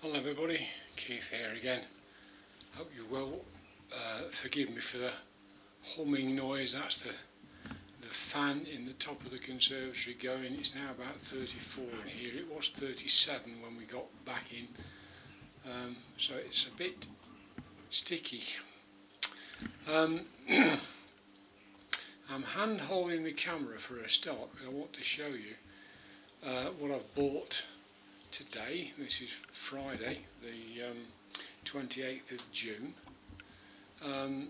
Hello everybody, Keith here again. Hope you will forgive me for the humming noise. That's the fan in the top of the conservatory going. It's now about 34 in here. It was 37 when we got back in, so it's a bit sticky. I'm hand holding the camera for a start because I want to show you what I've bought today. This is Friday, the 28th of June. I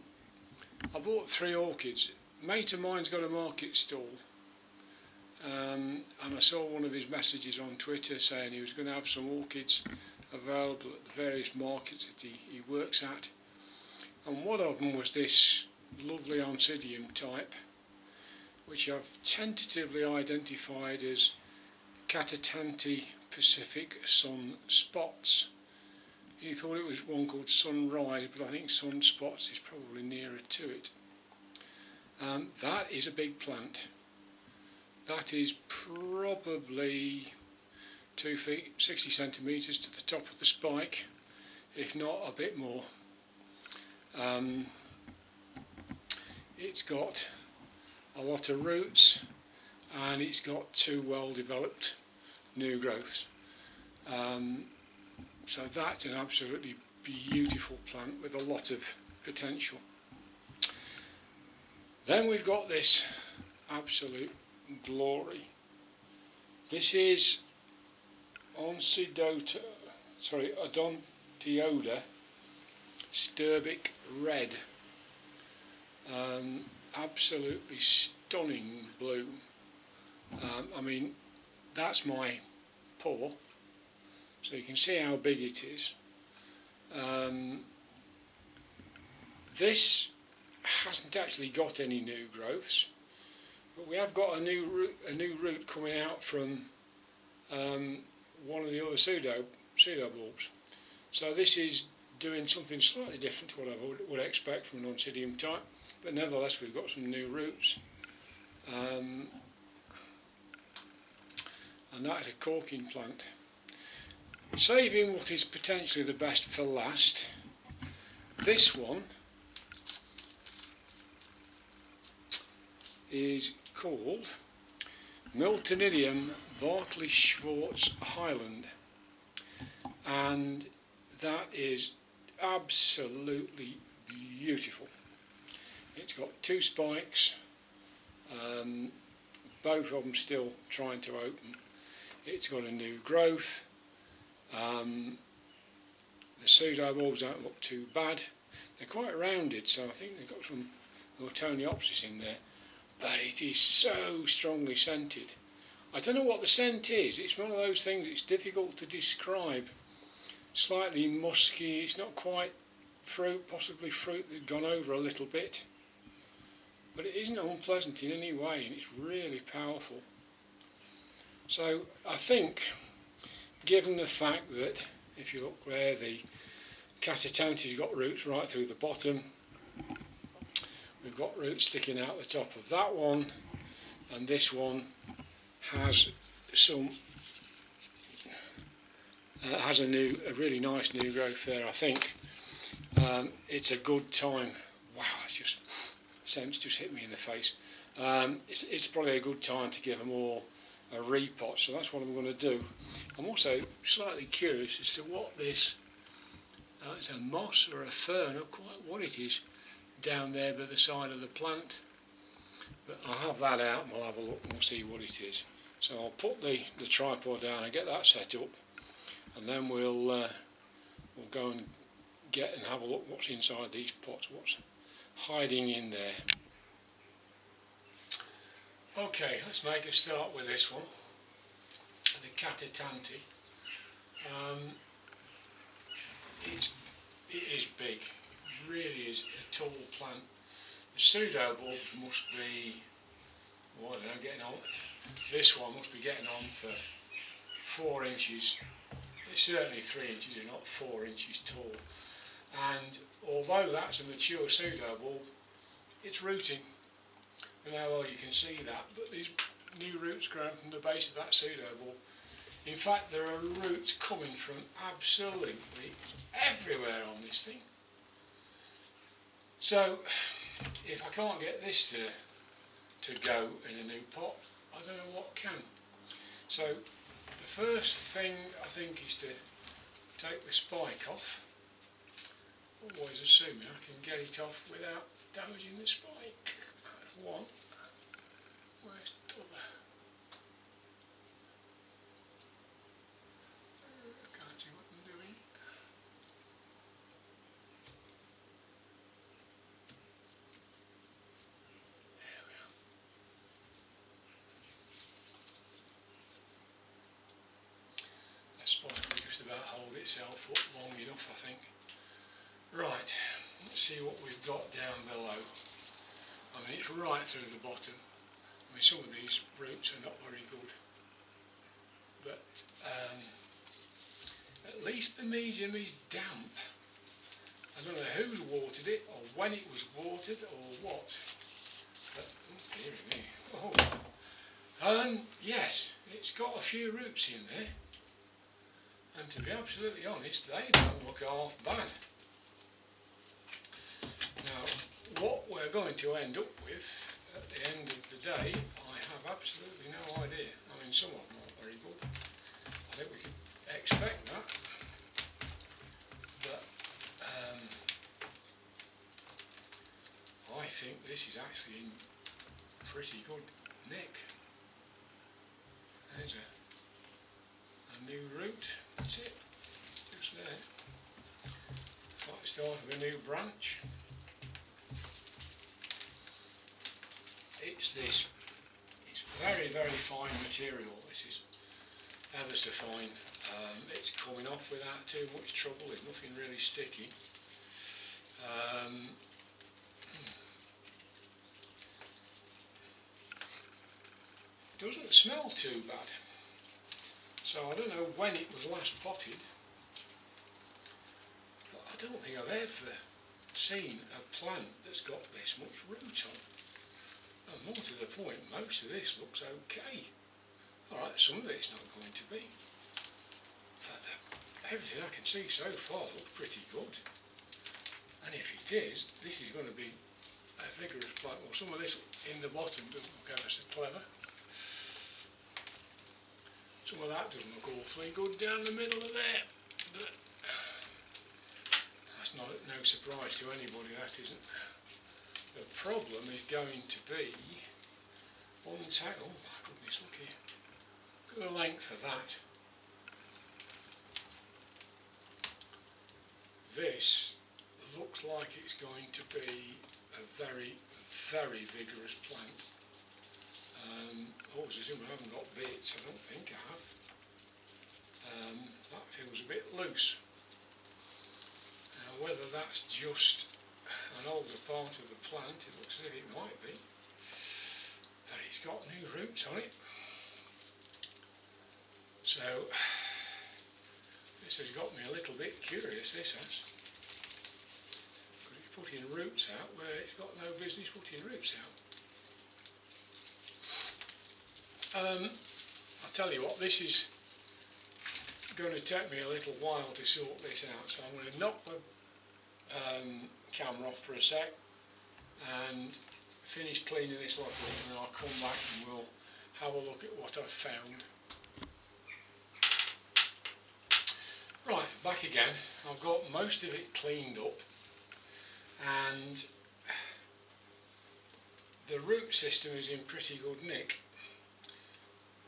bought 3 orchids. A mate of mine's got a market stall, and I saw one of his messages on Twitter saying he was going to have some orchids available at the various markets that he works at, and one of them was this lovely Oncidium type, which I've tentatively identified as Catatanti Pacific Sun Spots. He thought it was one called Sunrise, but I think Sun Spots is probably nearer to it. That is a big plant. That is probably 2 feet 60 centimetres to the top of the spike, if not a bit more. It's got a lot of roots, and it's got 2 well developed new growths. So that's an absolutely beautiful plant with a lot of potential. Then we've got this absolute glory. This is Odontioda Sturbic Red. Absolutely stunning bloom. I mean, that's my paw, so you can see how big it is. This hasn't actually got any new growths, but we have got a new root coming out from one of the other pseudo bulbs. So this is doing something slightly different to what I would expect from an Oncidium type, but nevertheless we've got some new roots. And that is a corking plant. Saving what is potentially the best for last, this one is called Miltonidium Bartley-Schwartz Highland, and that is absolutely beautiful. It's got 2 spikes, both of them still trying to open. It's got a new growth. The pseudo bulbs don't look too bad. They're quite rounded, so I think they've got some Ortoniopsis in there. But it is so strongly scented. I don't know what the scent is. It's one of those things it's difficult to describe. Slightly musky. It's not quite fruit, possibly fruit that's gone over a little bit. But it isn't unpleasant in any way, and it's really powerful. So I think, given the fact that, if you look there, the Catatanti's got roots right through the bottom, we've got roots sticking out the top of that one, and this one has some has a really nice new growth there. I think it's a good time. Wow, it's just scents just hit me in the face. It's probably a good time to give them all a repot, so that's what I'm going to do. I'm also slightly curious as to what this it's a moss or a fern, not quite what it is, down there by the side of the plant, but I'll have that out and we'll have a look and we'll see what it is. So I'll put the tripod down and get that set up, and then we'll go and have a look what's inside these pots, what's hiding in there. Okay, let's make a start with this one, the Catatanti. It is big, it really is a tall plant. The pseudo bulbs must be, well, I don't know, getting on. This one must be getting on for 4 inches. It's certainly 3 inches, if not 4 inches tall. And although that's a mature pseudo bulb, it's rooting. I don't know how well you can see that, but these new roots growing from the base of that pseudo bulb. In fact, there are roots coming from absolutely everywhere on this thing. So, if I can't get this to go in a new pot, I don't know what can. So, the first thing I think is to take the spike off. Always assuming I can get it off without damaging the spike. That's one. Where's the other? I can't see what I'm doing. There we are. That spike will just about hold itself up long enough, I think. Right, let's see what we've got down below. I mean, it's right through the bottom. I mean, some of these roots are not very good, but at least the medium is damp. I don't know who's watered it, or when it was watered, or what. But, dearie me. Oh. Yes, it's got a few roots in there, and to be absolutely honest, they don't look half bad. Now, what we're going to end up with at the end of the day, I have absolutely no idea. I mean, some of them aren't very good. I think we can expect that. But I think this is actually in pretty good nick. There's a new root. That's it. Just there. Like the start of a new branch. It's this. It's very, very fine material. This is ever so fine. It's coming off without too much trouble. There's nothing really sticky. Doesn't smell too bad. So I don't know when it was last potted, but I don't think I've ever seen a plant that's got this much root on. And more to the point, most of this looks okay. Alright, some of it's not going to be. But everything I can see so far looks pretty good. And if it is, this is going to be a vigorous plant. Well, some of this in the bottom doesn't look ever so clever. Some of that doesn't look awfully good down the middle of there. But that's no surprise to anybody, that isn't. The problem is going to be on the tail. Oh my goodness, look here. Look at the length of that. This looks like it's going to be a very, very vigorous plant. Obviously, I haven't got bits. I don't think I have. That feels a bit loose. Now, whether that's just an older part of the plant, it looks as if it might be, but it's got new roots on it. So this has got me a little bit curious, this has, because it's putting roots out where it's got no business putting roots out. I'll tell you what, this is going to take me a little while to sort this out, so I'm going to knock the camera off for a sec and finish cleaning this lot up, and then I'll come back and we'll have a look at what I've found. Right, back again. I've got most of it cleaned up, and the root system is in pretty good nick.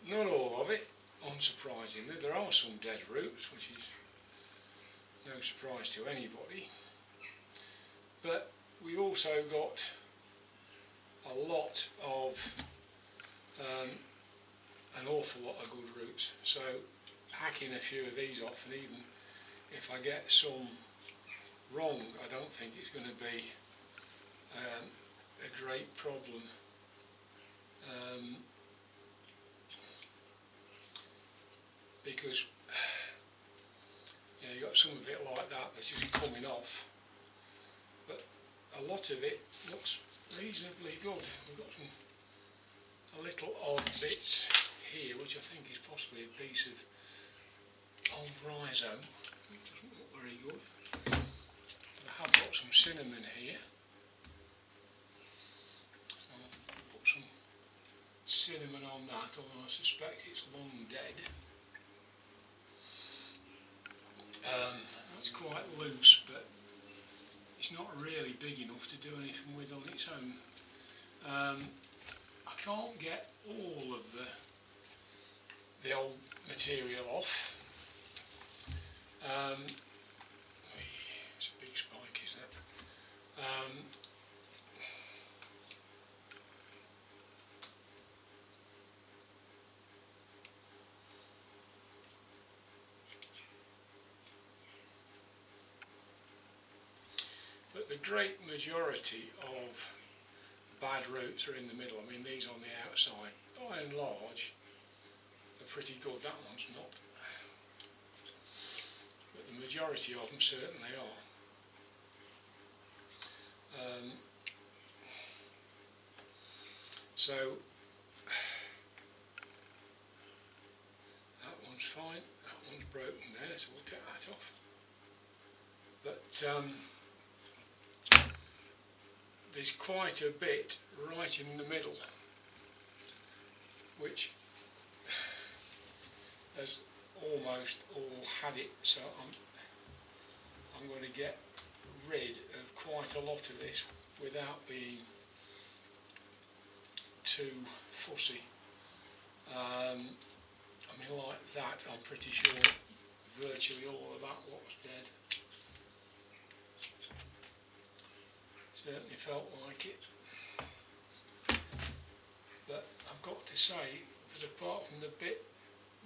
Not all of it, unsurprisingly. There are some dead roots, which is no surprise to anybody. But we also got a lot of, an awful lot of good roots. So hacking a few of these off, and even if I get some wrong, I don't think it's going to be a great problem. Because you've got some of it like that that's just coming off, but a lot of it looks reasonably good. We've got a little odd bits here, which I think is possibly a piece of on rhizome. It doesn't look very good. But I have got some cinnamon here. So I'll put some cinnamon on that, although I suspect it's long dead. It's quite loose, but it's not really big enough to do anything with on its own. I can't get all of the old material off. It's a big spike, isn't it? But the great majority of bad roots are in the middle. I mean, these on the outside, by and large, are pretty good. That one's not. But the majority of them certainly are. So, that one's fine, that one's broken there, so we'll take that off. But there's quite a bit right in the middle, which has almost all had it, so I'm going to get rid of quite a lot of this without being too fussy. I mean, like that, I'm pretty sure virtually all of that lot's dead. Certainly felt like it. But I've got to say that apart from the bit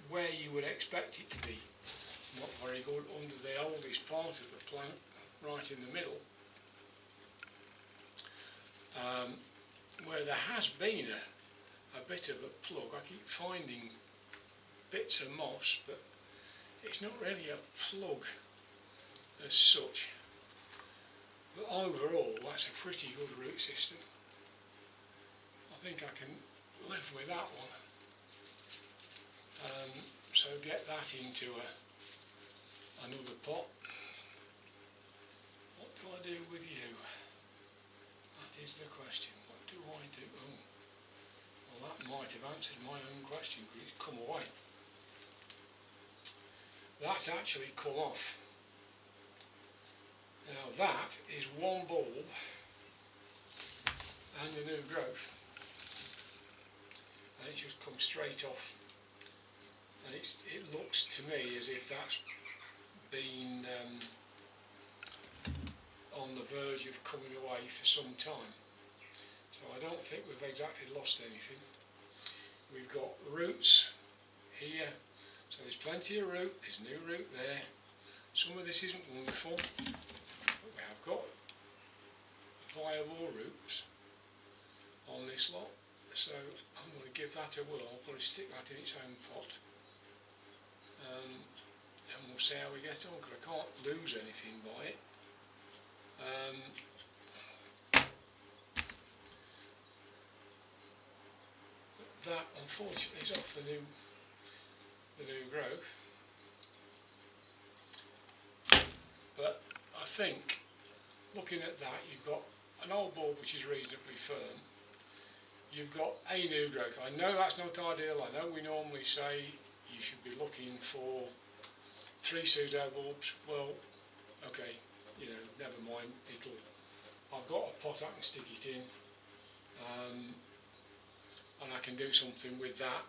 where you would expect it to be, not very good, under the oldest part of the plant, right in the middle, where there has been a bit of a plug. I keep finding bits of moss, but it's not really a plug as such. But overall, that's a pretty good root system. I think I can live with that one. So get that into another pot. What do I do with you? That is the question. What do I do? Oh, well, that might have answered my own question because it's come away. That's actually come off. Now that is one bulb and a new growth, and it's just come straight off, and it looks to me as if that's been on the verge of coming away for some time. So I don't think we've exactly lost anything. We've got roots here, so there's plenty of root, there's new root there. Some of this isn't wonderful, but we have got viable roots on this lot, so I'm going to give that a whirl. I'll probably stick that in its own pot, and we'll see how we get on, because I can't lose anything by it. That unfortunately is off the new growth, but I think looking at that, you've got an old bulb which is reasonably firm, you've got a new growth. I know that's not ideal, I know we normally say you should be looking for 3 pseudo bulbs. Well, okay, you know, never mind, I've got a pot I can stick it in, and I can do something with that,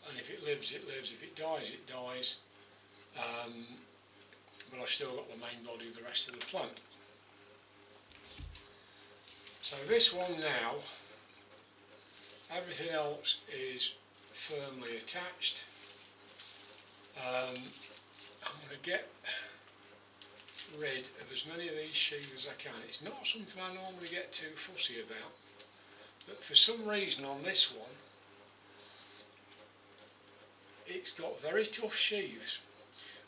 and if it lives, it lives, if it dies, it dies, but I've still got the main body of the rest of the plant. So this one now, everything else is firmly attached. I'm going to get rid of as many of these sheaths as I can. It's not something I normally get too fussy about, but for some reason on this one, it's got very tough sheaths,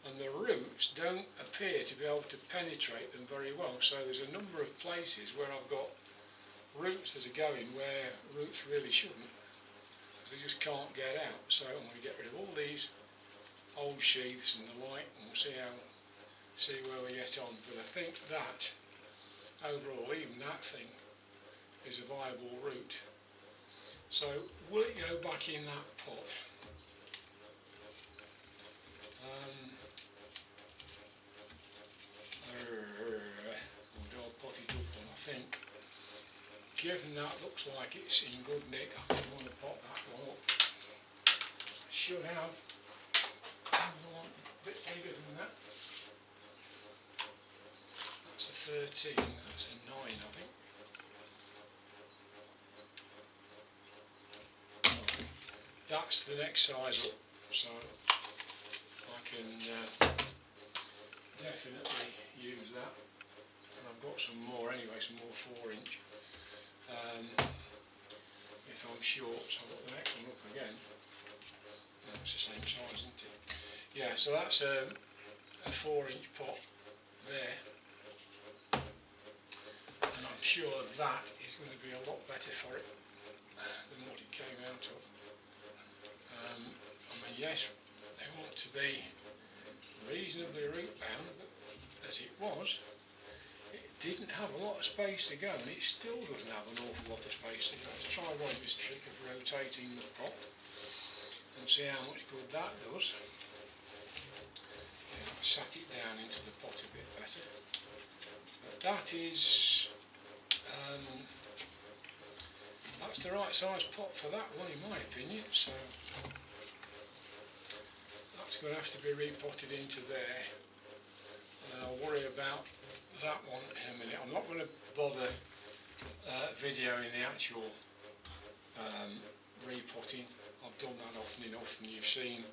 and the roots don't appear to be able to penetrate them very well. So there's a number of places where I've got roots that are going where roots really shouldn't, because they just can't get out. So I'm going to get rid of all these old sheaths and the like, and we'll see where we get on. But I think that overall, even that thing is a viable route. So will it go back in that pot? I'll pot it up, and I think, given that looks like it's in good nick, I think I want to pot that one up. I should have another one a bit bigger than that. That's a 13, that's a 9 I think. That's the next size up, so I can definitely use that. And I've got some more anyway, some more 4-inch. If I'm short, so I've got the next one up again. It's the same size, isn't it? Yeah, so that's a 4-inch pot there. And I'm sure that is going to be a lot better for it than what it came out of. I mean, yes, they want to be reasonably root bound, but as it was, it didn't have a lot of space to go, and it still doesn't have an awful lot of space to go. Let's try Robbie's trick of rotating the pot and see how much good that does. Yeah, I've sat it down into the pot a bit better. But that is, that's the right size pot for that one in my opinion, so that's going to have to be repotted into there. And I'll worry about that one in a minute. I'm not going to bother videoing the actual repotting. I've done that often enough, and you've seen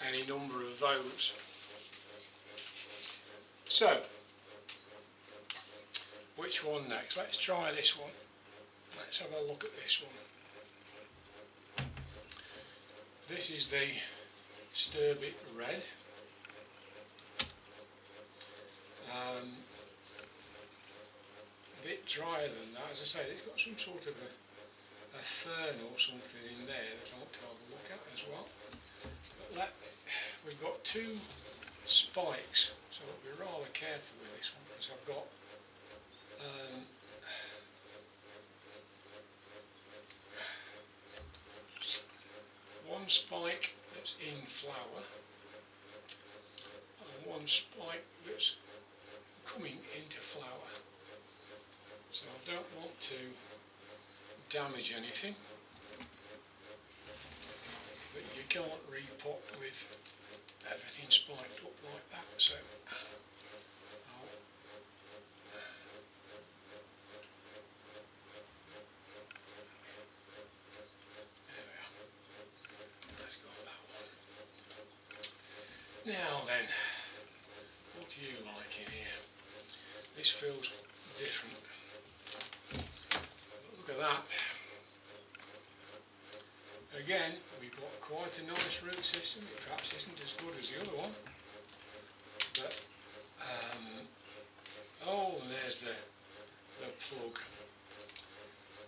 any number of those. So, which one next? Let's try this one. Let's have a look at this one. This is the Sturbit Red. A bit drier than that. As I say, it's got some sort of a fern or something in there that I want to have a look at as well. But we've got 2 spikes, so I'll be rather careful with this one, because I've got one spike that's in flower and one spike that's coming into flower. So I don't want to damage anything, but you can't repot with everything spiked up like that, so now then, what do you like in here? This feels different. Look at that. Again, we've got quite a nice root system. It perhaps isn't as good as the other one, but oh, and there's the plug.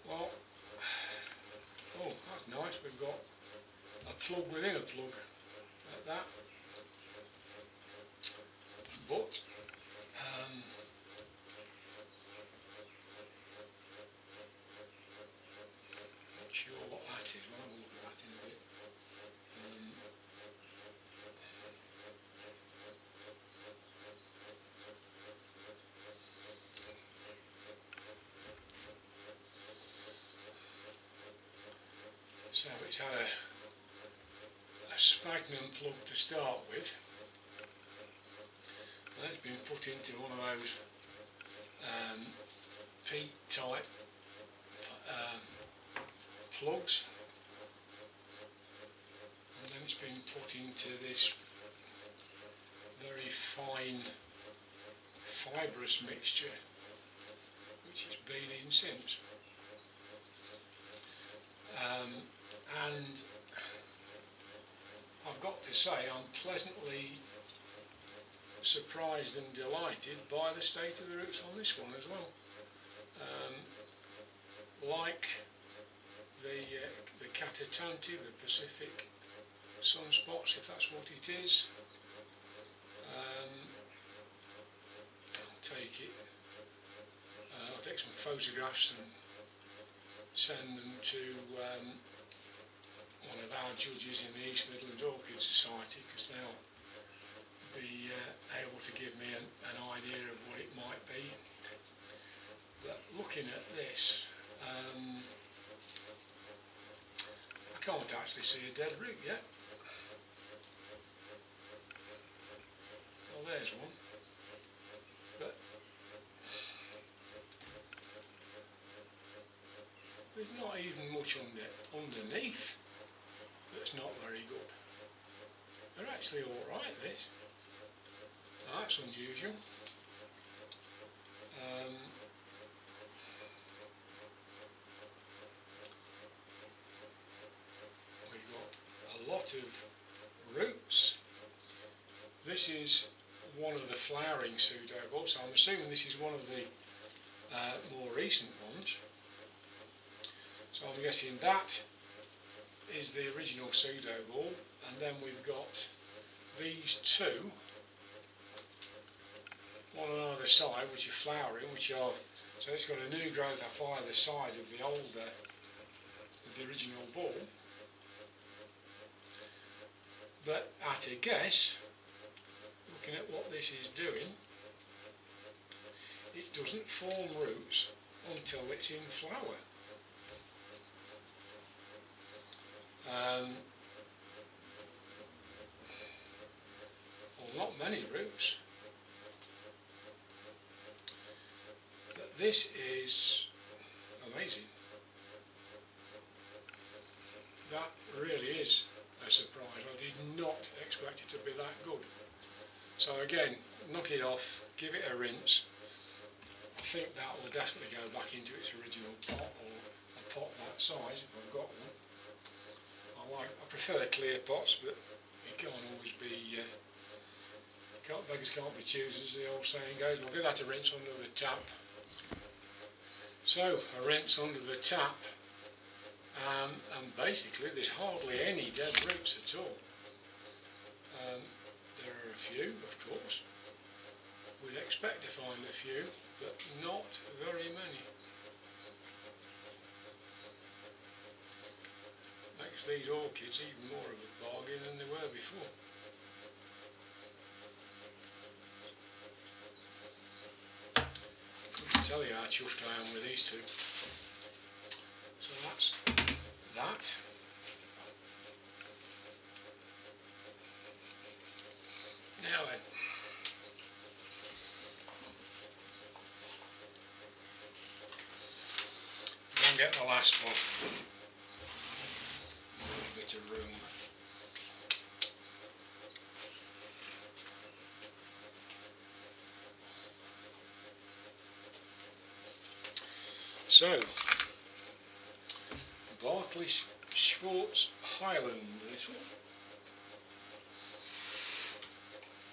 Well, oh, that's nice. We've got a plug within a plug like that. But not sure what that is. We'll have a look at that in a bit. So it's had a sphagnum plug to start with. And it's been put into one of those peat type plugs, and then it's been put into this very fine fibrous mixture which has been in since. And I've got to say, I'm pleasantly surprised and delighted by the state of the roots on this one as well. Like the Catatanti, the Pacific sunspots, if that's what it is. I'll take some photographs and send them to one of our judges in the East Midlands Orchid Society, because they'll be able to give me an idea of what it might be. But looking at this, I can't actually see a dead root yet. Well, there's one, but there's not even much underneath that's not very good. They're actually alright, this. That's unusual. We've got a lot of roots. This is one of the flowering pseudobulbs, so I'm assuming this is one of the more recent ones. So I'm guessing that is the original pseudobulb, and then we've got these two, one on either side, which are flowering, so it's got a new growth off either side of the older, of the original bulb. But at a guess, looking at what this is doing, it doesn't form roots until it's in flower. Well, not many roots. But this is amazing. That really is a surprise. I did not expect it to be that good. So again, knock it off, give it a rinse. I think that will definitely go back into its original pot, or a pot that size if I've got one. I prefer clear pots, but it can't always be, beggars can't be choosers, as the old saying goes. We'll give that a rinse under the tap. So, a rinse under the tap, and basically there's hardly any dead roots at all. There are a few, of course. We'd expect to find a few, but not very many. Makes these orchids even more of a bargain than they were before. Couldn't tell you how chuffed I am with these two. So that's that. Now then, go and get the last one. A bit of room. So, Bartley Schwartz Highland, this one.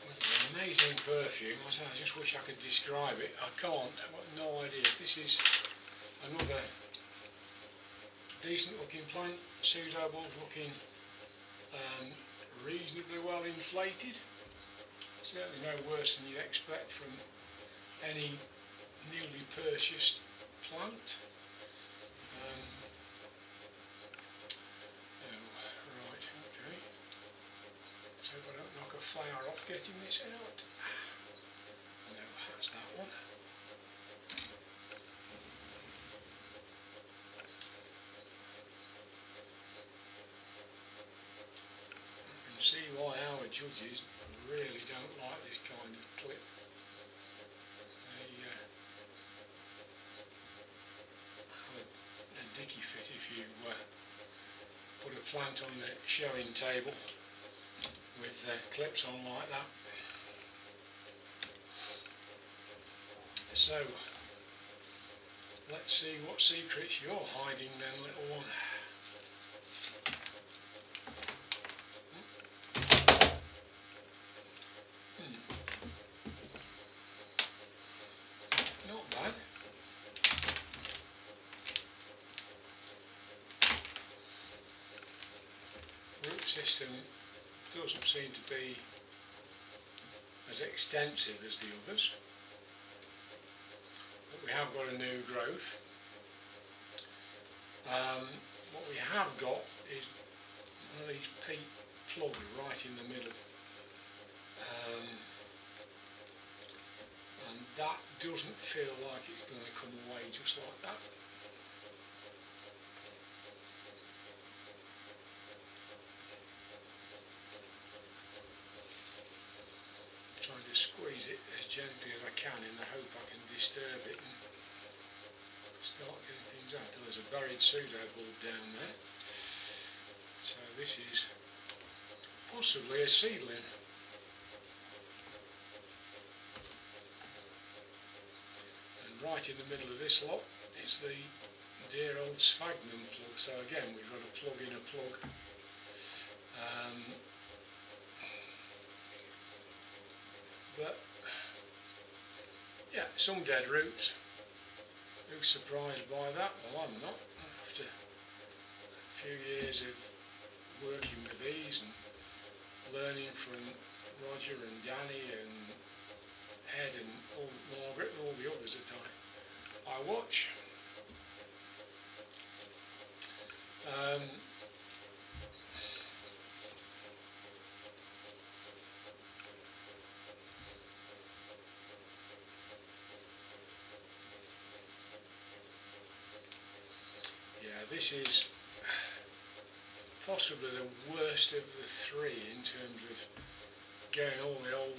With an amazing perfume. I just wish I could describe it. I can't, I've got no idea. This is another decent looking plant, pseudobulb looking reasonably well inflated. Certainly no worse than you'd expect from any newly purchased plant. Right, okay. Let's hope I don't knock a flower off getting this out. No, that's that one. You can see why our judges really don't like this kind of clip. A dicky fit if you put a plant on the showing table with clips on like that. So let's see what secrets you're hiding then, little one. Not bad. Root system doesn't seem to be as extensive as the others, but we have got a new growth. What we have got is one of these peat plugs right in the middle, and that doesn't feel like it's going to come away just like that. Trying to squeeze it as gently as I can in the hope I can disturb it and start getting things out. Oh, there's a buried pseudo bulb down there, so this is possibly a seedling. And right in the middle of this lot is the dear old sphagnum plug. So again, we've got a plug in a plug. But yeah, some dead roots. Who's surprised by that? Well, I'm not. After a few years of working with these and learning from Roger and Danny and Ed and Margaret and all the others that I watch. This is possibly the worst of the three in terms of getting all the old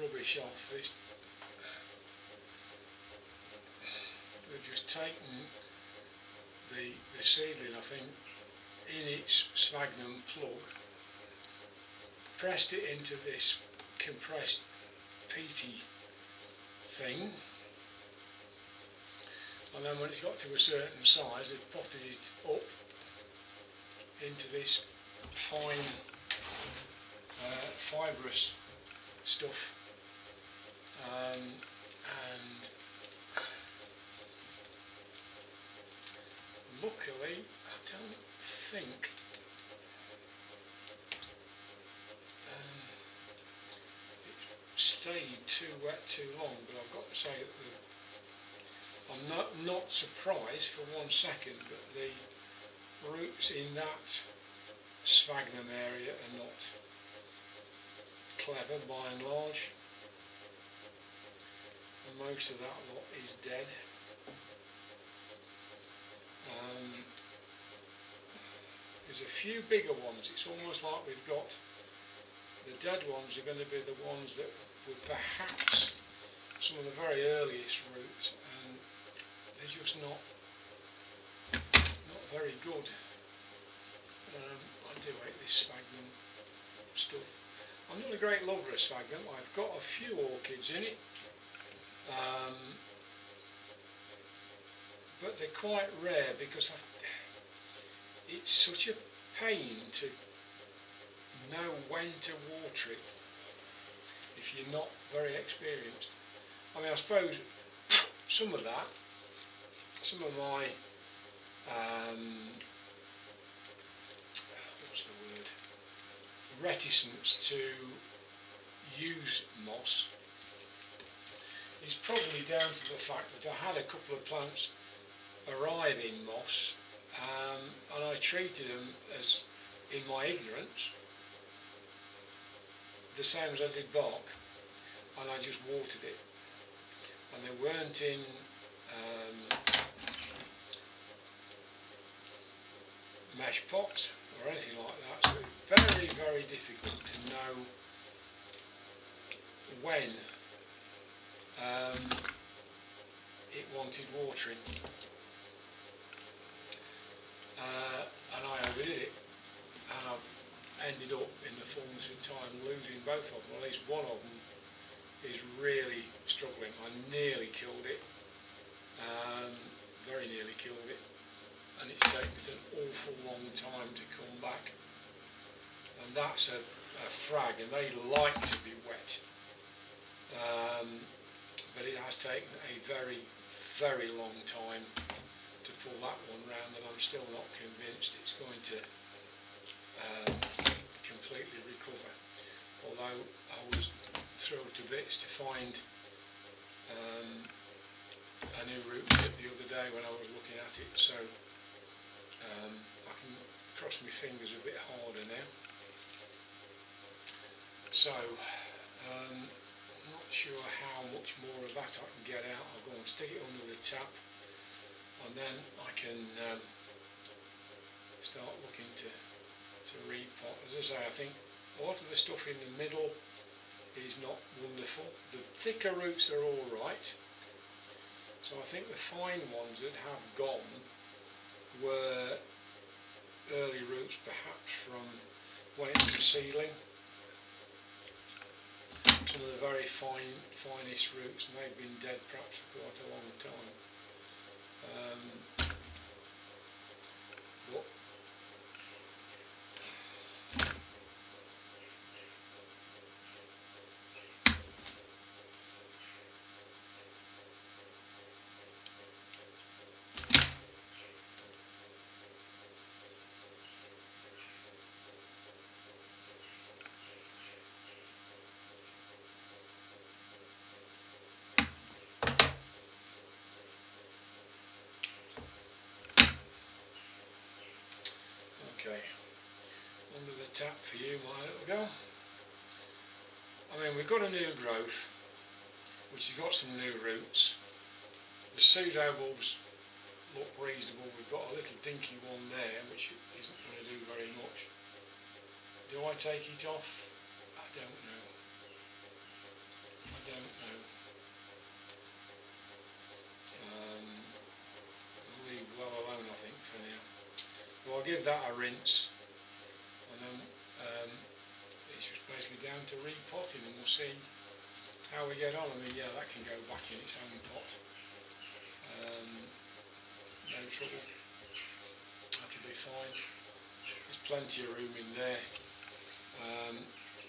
rubbish off. They've just taken the seedling, I think, in its sphagnum plug, pressed it into this compressed peaty thing, and then when it's got to a certain size, they've potted it up into this fine fibrous stuff, and luckily I don't think it stayed too wet too long, but I've got to say that I'm not surprised for 1 second that the roots in that sphagnum area are not clever by and large, and most of that lot is dead. There's a few bigger ones. It's almost like we've got the dead ones are going to be the ones that were perhaps some of the very earliest roots, and they're just not very good. I do hate this sphagnum stuff. I'm not a great lover of sphagnum. I've got a few orchids in it, but they're quite rare because it's such a pain to know when to water it if you're not very experienced. I mean, I suppose some of my what's the word, reticence to use moss is probably down to the fact that I had a couple of plants arrive in moss, and I treated them as, in my ignorance, the same as I did bark, and I just watered it, and they weren't in mesh pots or anything like that, so it's very, very difficult to know when it wanted watering, and I overdid it, and I've ended up in the fullness of time losing both of them. At least one of them is really struggling. I nearly killed it, very nearly killed it, and it's taken an awful long time to come back, and that's a frag, and they like to be wet, but it has taken a very, very long time to pull that one round, and I'm still not convinced it's going to completely recover. Although I was thrilled to bits to find a new root tip the other day when I was looking at it, so I can cross my fingers a bit harder now. So not sure how much more of that I can get out. I'll go and stick it under the tap, and then I can start looking to repot. As I say, I think a lot of the stuff in the middle is not wonderful. The thicker roots are all right. So I think the fine ones that have gone were early roots, perhaps from when it was seedling. Some of the very finest roots may have been dead perhaps for quite a long time. But okay, under the tap for you, my little girl. I mean, we've got a new growth which has got some new roots. The pseudo-bulbs look reasonable. We've got a little dinky one there which isn't going to do very much. Do I take it off? I don't know. I'll leave well alone, I think, for now. Well, I'll give that a rinse, and then it's just basically down to repotting, and we'll see how we get on. I mean, yeah, that can go back in its own pot. No trouble. That'll be fine. There's plenty of room in there.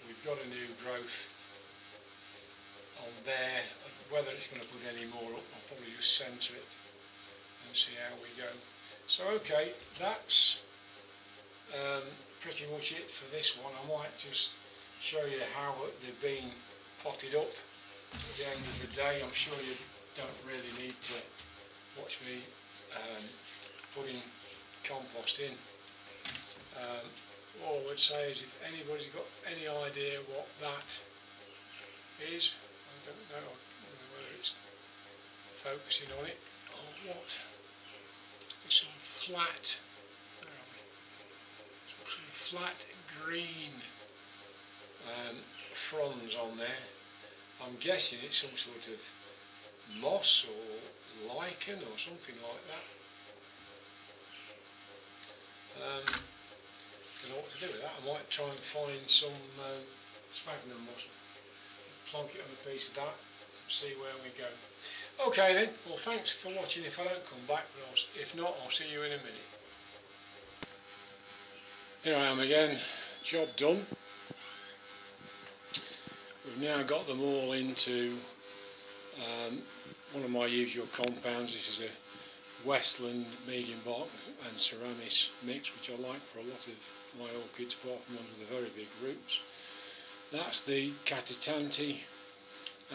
We've got a new growth on there. Whether it's going to put any more up, I'll probably just centre it and see how we go. So okay, that's pretty much it for this one. I might just show you how they've been potted up at the end of the day. I'm sure you don't really need to watch me putting compost in. All I would say is if anybody's got any idea what that is, I don't know whether it's focusing on it or what. It's some flat, where are we? Some flat green fronds on there. I'm guessing it's some sort of moss or lichen or something like that. Don't know what to do with that. I might try and find some sphagnum moss, plonk it on a piece of that, and see where we go. Okay then, well thanks for watching if I don't come back, but if not, I'll see you in a minute. Here I am again, job done. We've now got them all into one of my usual compounds. This is a Westland medium bark and Ceramis mix, which I like for a lot of my orchids, apart from ones with the very big roots. That's the Catatanti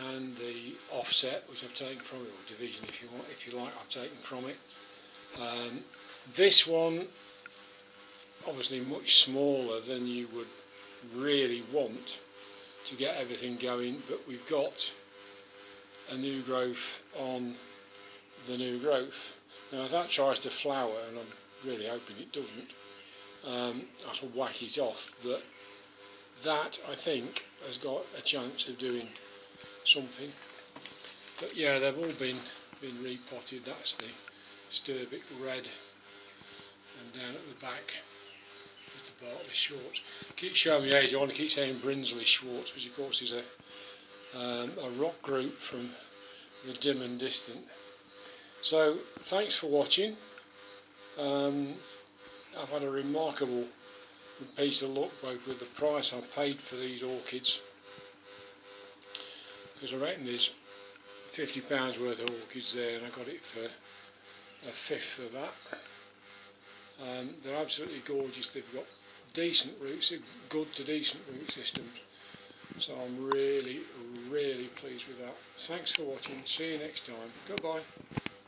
and the offset, which I've taken from it, or division if you like, I've taken from it. This one, obviously much smaller than you would really want to get everything going, but we've got a new growth on the new growth. Now if that tries to flower, and I'm really hoping it doesn't, I shall whack it off, but that I think has got a chance of doing something. But yeah, they've all been repotted. That's the Sturbic red, and down at the back is the Bartley Schwartz. I keep showing me age, I want to keep saying Brinsley Schwartz, which of course is a rock group from the dim and distant. So thanks for watching. I've had a remarkable piece of luck both with the price I paid for these orchids, because I reckon there's £50 worth of orchids there and I got it for a fifth of that. They're absolutely gorgeous. They've got decent roots, good to decent root systems. So I'm really, really pleased with that. Thanks for watching. See you next time. Goodbye.